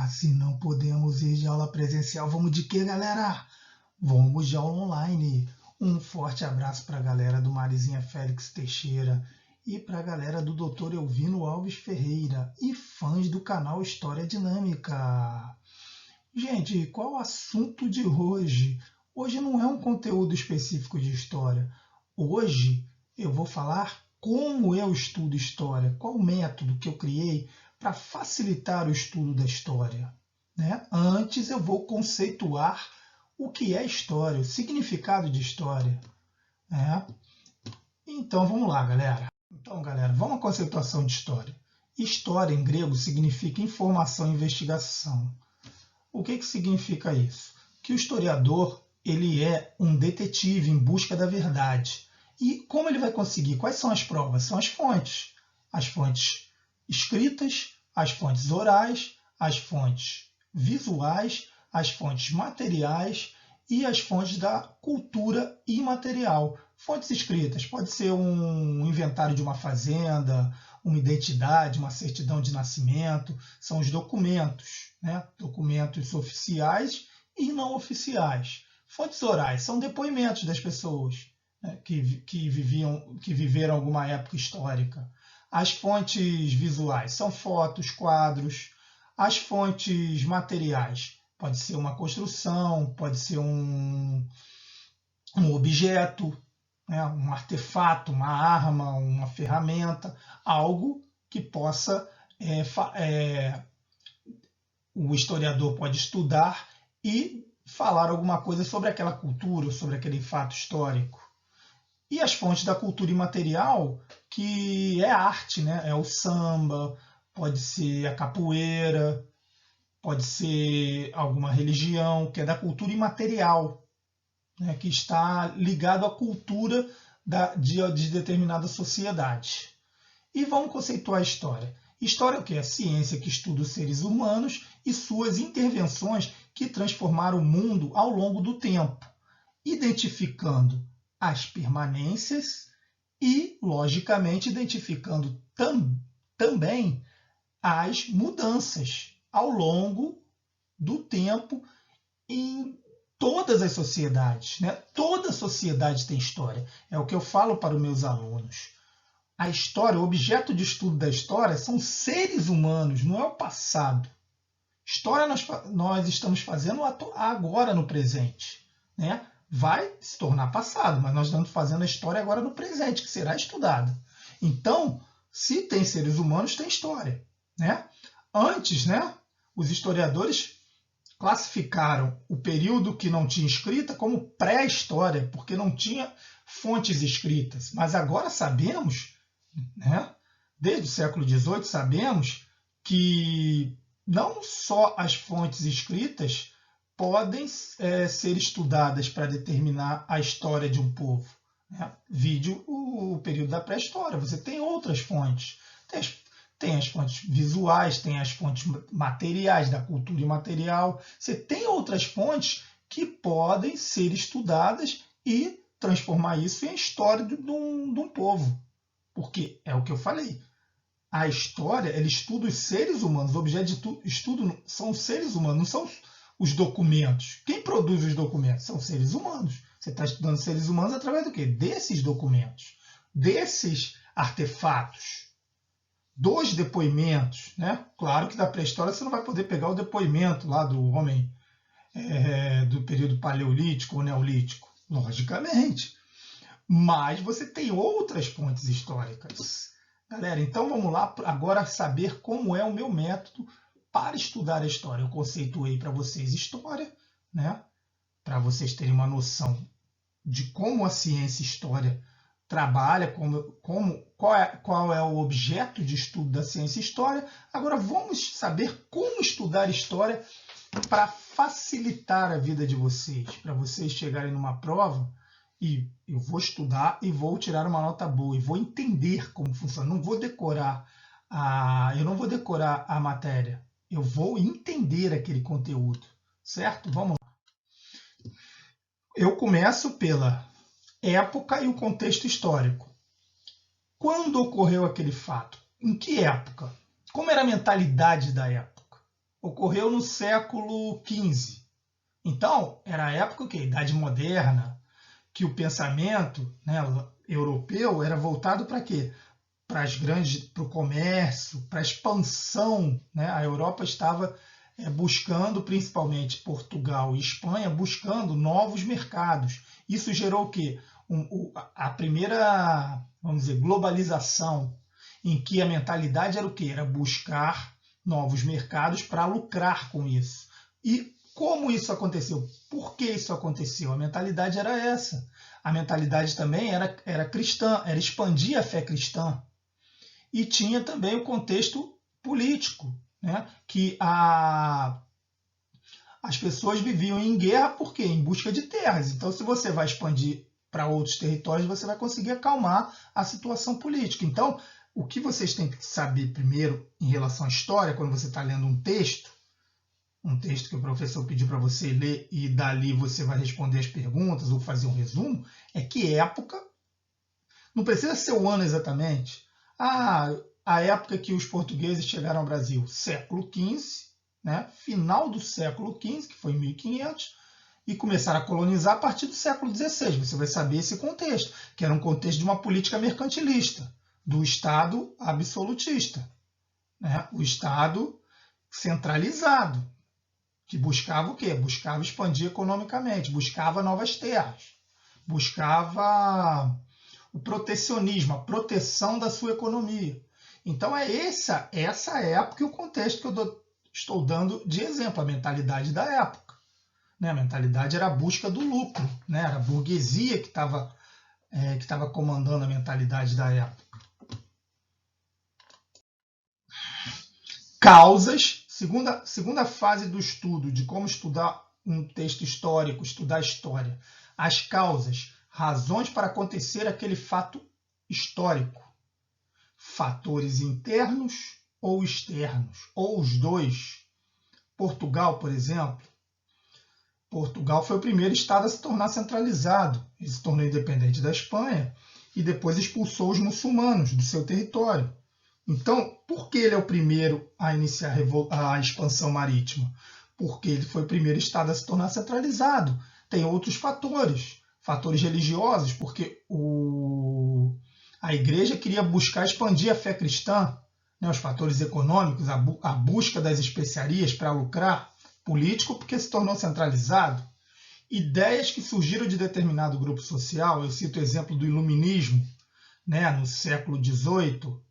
se não podemos ir de aula presencial, vamos de quê, galera? Vamos de aula online. Um forte abraço para a galera do Marizinha Félix Teixeira e para a galera do Dr. Elvino Alves Ferreira e fãs do canal História Dinâmica. Gente, qual o assunto de hoje? Hoje não é um conteúdo específico de história. Hoje eu vou falar como eu estudo história, qual o método que eu criei para facilitar o estudo da história. Né? Antes eu vou conceituar o que é história, o significado de história. Né? Então vamos lá, galera. Então, galera, vamos à conceituação de história. História em grego significa informação e investigação. O que significa isso? Que o historiador ele é um detetive em busca da verdade. E como ele vai conseguir? Quais são as provas? São as fontes. As fontes escritas, as fontes orais, as fontes visuais, as fontes materiais e as fontes da cultura imaterial. Fontes escritas pode ser um inventário de uma fazenda, uma identidade, uma certidão de nascimento, são os documentos, né? Documentos oficiais e não oficiais. Fontes orais são depoimentos das pessoas, né, que viveram alguma época histórica. As fontes visuais são fotos, quadros. As fontes materiais pode ser uma construção, pode ser um objeto, né, um artefato, uma arma, uma ferramenta, algo que possa o historiador pode estudar e falar alguma coisa sobre aquela cultura, sobre aquele fato histórico. E as fontes da cultura imaterial, que é arte, né? É o samba, pode ser a capoeira, pode ser alguma religião, que é da cultura imaterial, né? Que está ligado à cultura de determinada sociedade. E vamos conceituar a história. História é o que? É a ciência que estuda os seres humanos e suas intervenções que transformaram o mundo ao longo do tempo, identificando as permanências e, logicamente, identificando também as mudanças ao longo do tempo em todas as sociedades. Né? Toda sociedade tem história. É o que eu falo para os meus alunos. A história, o objeto de estudo da história são seres humanos, não é o passado. História nós estamos fazendo agora no presente. Né? Vai se tornar passado, mas nós estamos fazendo a história agora no presente, que será estudada. Então, se tem seres humanos, tem história. Né? Antes, né, os historiadores classificaram o período que não tinha escrita como pré-história, porque não tinha fontes escritas. Mas agora sabemos, né, desde o século XVIII, sabemos que não só as fontes escritas podem ser estudadas para determinar a história de um povo. Né? Vide o período da pré-história. Você tem outras fontes. Tem as fontes visuais, tem as fontes materiais, da cultura imaterial. Você tem outras fontes que podem ser estudadas e transformar isso em história de um povo. Porque é o que eu falei. A história, ela estuda os seres humanos. O objeto de estudo são os seres humanos, não são os documentos. Quem produz os documentos? São os seres humanos. Você está estudando seres humanos através do quê? Desses documentos, desses artefatos, dos depoimentos. Né? Claro que da pré-história você não vai poder pegar o depoimento lá do homem do período paleolítico ou neolítico, logicamente. Mas você tem outras fontes históricas. Galera, então vamos lá agora saber como é o meu método para estudar a história. Eu conceituei para vocês história, né? Para vocês terem uma noção de como a ciência história trabalha, qual é o objeto de estudo da ciência história. Agora vamos saber como estudar história para facilitar a vida de vocês, para vocês chegarem numa prova e eu vou estudar e vou tirar uma nota boa e vou entender como funciona. Não vou decorar eu não vou decorar a matéria. Eu vou entender aquele conteúdo, certo? Vamos lá. Eu começo pela época e o contexto histórico. Quando ocorreu aquele fato? Em que época? Como era a mentalidade da época? ocorreu no século XV. Então, era a época que a Idade Moderna, que o pensamento, né, europeu era voltado para quê? Para o comércio, para a expansão. Né? A Europa estava buscando, principalmente Portugal e Espanha, buscando novos mercados. Isso gerou o quê? A primeira, vamos dizer, globalização, em que a mentalidade era o quê? Era buscar novos mercados para lucrar com isso. E como isso aconteceu? Por que isso aconteceu? A mentalidade era essa. A mentalidade também era cristã, era expandir a fé cristã. E tinha também o contexto político, né? Que as pessoas viviam em guerra por quê? Em busca de terras. Então, se você vai expandir para outros territórios, você vai conseguir acalmar a situação política. Então, o que vocês têm que saber primeiro em relação à história, quando você está lendo um texto que o professor pediu para você ler e dali você vai responder as perguntas ou fazer um resumo, é que época, não precisa ser o ano exatamente. A época que os portugueses chegaram ao Brasil, século XV, né? Final do século XV, que foi em 1500, e começaram a colonizar a partir do século XVI. Você vai saber esse contexto, que era um contexto de uma política mercantilista, do Estado absolutista, né? O Estado centralizado, que buscava o quê? Buscava expandir economicamente, buscava novas terras, buscava o protecionismo, a proteção da sua economia. Então é essa época e o contexto que eu estou dando de exemplo, a mentalidade da época. Né? A mentalidade era a busca do lucro, né? Era a burguesia que estava comandando a mentalidade da época. Causas, segunda fase do estudo, de como estudar um texto histórico, estudar a história. As causas, razões para acontecer aquele fato histórico. Fatores internos ou externos, ou os dois. Portugal, por exemplo. Portugal foi o primeiro estado a se tornar centralizado. Ele se tornou independente da Espanha e depois expulsou os muçulmanos do seu território. Então, por que ele é o primeiro a iniciar a expansão marítima? Porque ele foi o primeiro estado a se tornar centralizado. Tem outros fatores religiosos, porque a igreja queria buscar expandir a fé cristã, né? Os fatores econômicos, a busca das especiarias para lucrar, político, porque se tornou centralizado. Ideias que surgiram de determinado grupo social, eu cito o exemplo do iluminismo, né? No século XVIII,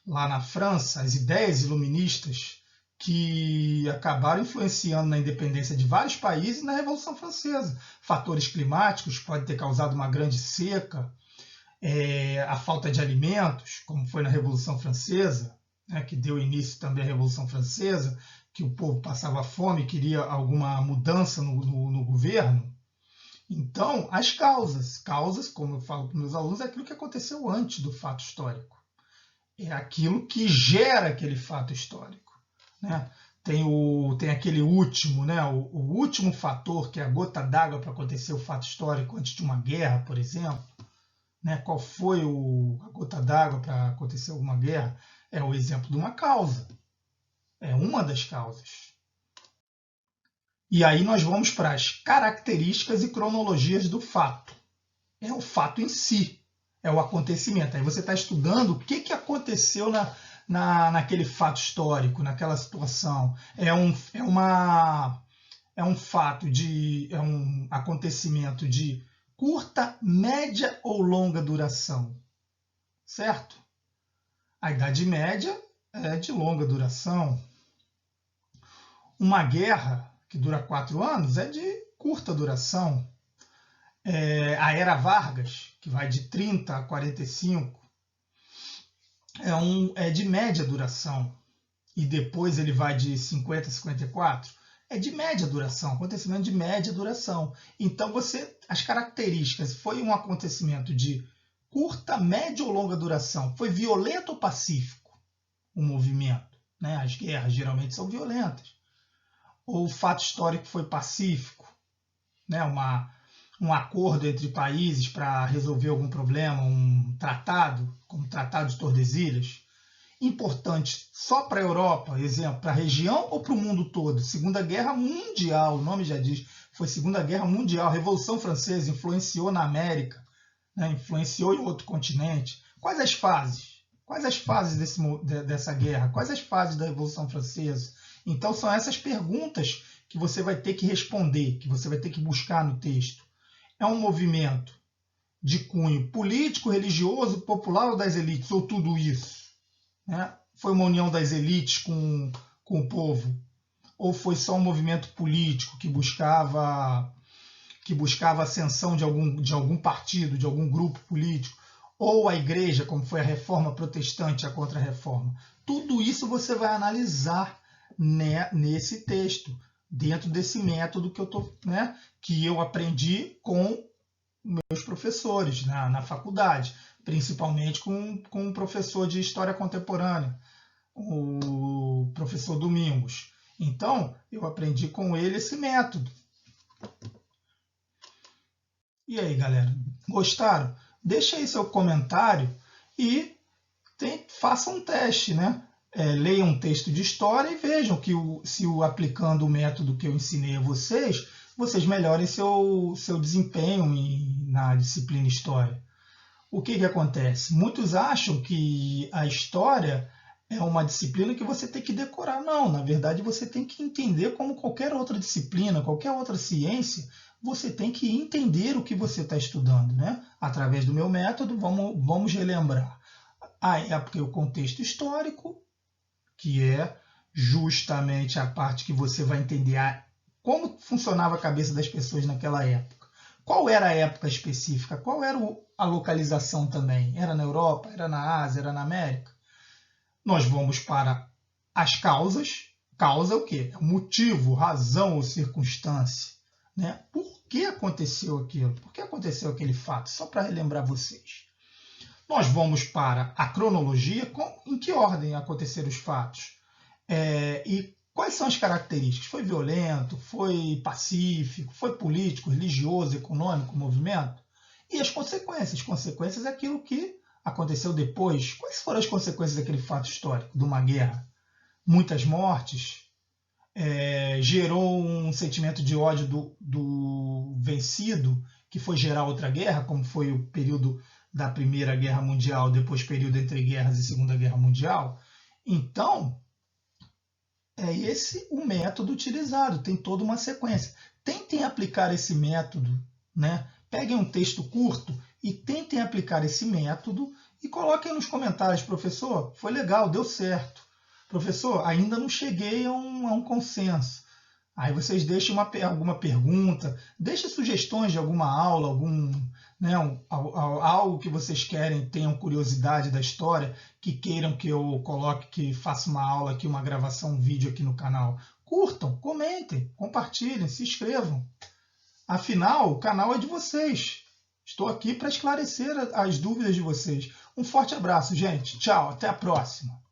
lá na França, as ideias iluministas que acabaram influenciando na independência de vários países e na Revolução Francesa. Fatores climáticos podem ter causado uma grande seca, a falta de alimentos, como foi na Revolução Francesa, né, que deu início também à Revolução Francesa, que o povo passava fome e queria alguma mudança no governo. Então, as causas, como eu falo para os meus alunos, é aquilo que aconteceu antes do fato histórico. É aquilo que gera aquele fato histórico. Né? Tem aquele último, né? O último fator, que é a gota d'água para acontecer o fato histórico antes de uma guerra, por exemplo. Né? Qual foi a gota d'água para acontecer alguma guerra? É o exemplo de uma causa. É uma das causas. E aí nós vamos para as características e cronologias do fato. É o fato em si, é o acontecimento. Aí você está estudando o que aconteceu naquele fato histórico, naquela situação. É um acontecimento de curta, média ou longa duração, certo? A Idade Média é de longa duração. Uma guerra que dura 4 anos é de curta duração. A Era Vargas, que vai de 30 a 45, é de média duração. E depois ele vai de 50 a 54. É de média duração, acontecimento de média duração. Então, as características, foi um acontecimento de curta, média ou longa duração? Foi violento ou pacífico o movimento? Né? As guerras geralmente são violentas. Ou o fato histórico foi pacífico? Né? Um acordo entre países para resolver algum problema, um tratado, como o Tratado de Tordesilhas. importante só para a Europa, exemplo, para a região ou para o mundo todo? Segunda Guerra Mundial, o nome já diz, foi Segunda Guerra Mundial, a Revolução Francesa influenciou na América, né? Influenciou em outro continente. Quais as fases? Quais as fases dessa guerra? Quais as fases da Revolução Francesa? Então são essas perguntas que você vai ter que responder, que você vai ter que buscar no texto. É um movimento de cunho político, religioso, popular ou das elites, ou tudo isso? Né? Foi uma união das elites com o povo? Ou foi só um movimento político que buscava ascensão de algum partido, de algum grupo político? Ou a igreja, como foi a reforma protestante, a contra-reforma? Tudo isso você vai analisar, né, nesse texto, dentro desse método que eu aprendi com meus professores na faculdade, principalmente com um professor de História Contemporânea, o professor Domingos. Então, eu aprendi com ele esse método. E aí, galera, gostaram? Deixa aí seu comentário e faça um teste, né? Leiam um texto de história e vejam se aplicando o método que eu ensinei a vocês melhorem seu desempenho na disciplina História. O que acontece? Muitos acham que a História é uma disciplina que você tem que decorar. Não, na verdade você tem que entender como qualquer outra disciplina, qualquer outra ciência, você tem que entender o que você está estudando, né? Através do meu método, vamos relembrar a época e o contexto histórico, que é justamente a parte que você vai entender como funcionava a cabeça das pessoas naquela época. Qual era a época específica? Qual era a localização também? Era na Europa? Era na Ásia? Era na América? Nós vamos para as causas. Causa é o quê? É o motivo, razão ou circunstância. Né? Por que aconteceu aquilo? Por que aconteceu aquele fato? Só para relembrar vocês. Nós vamos para a cronologia, em que ordem aconteceram os fatos. E quais são as características? Foi violento? Foi pacífico? Foi político, religioso, econômico, movimento? E as consequências? Consequências é aquilo que aconteceu depois. Quais foram as consequências daquele fato histórico, de uma guerra? Muitas mortes? Gerou um sentimento de ódio do vencido, que foi gerar outra guerra, como foi o período da Primeira Guerra Mundial, depois período entre guerras e Segunda Guerra Mundial? Então, é esse o método utilizado, tem toda uma sequência. Tentem aplicar esse método, né? Peguem um texto curto e tentem aplicar esse método e coloquem nos comentários: professor, foi legal, deu certo. Professor, ainda não cheguei a um consenso. Aí vocês deixem alguma pergunta, deixem sugestões de alguma aula, algo que vocês tenham curiosidade da história, que queiram que eu coloque, que faça uma aula aqui, uma gravação, um vídeo aqui no canal. Curtam, comentem, compartilhem, se inscrevam. Afinal, o canal é de vocês. Estou aqui para esclarecer as dúvidas de vocês. Um forte abraço, gente. Tchau, até a próxima.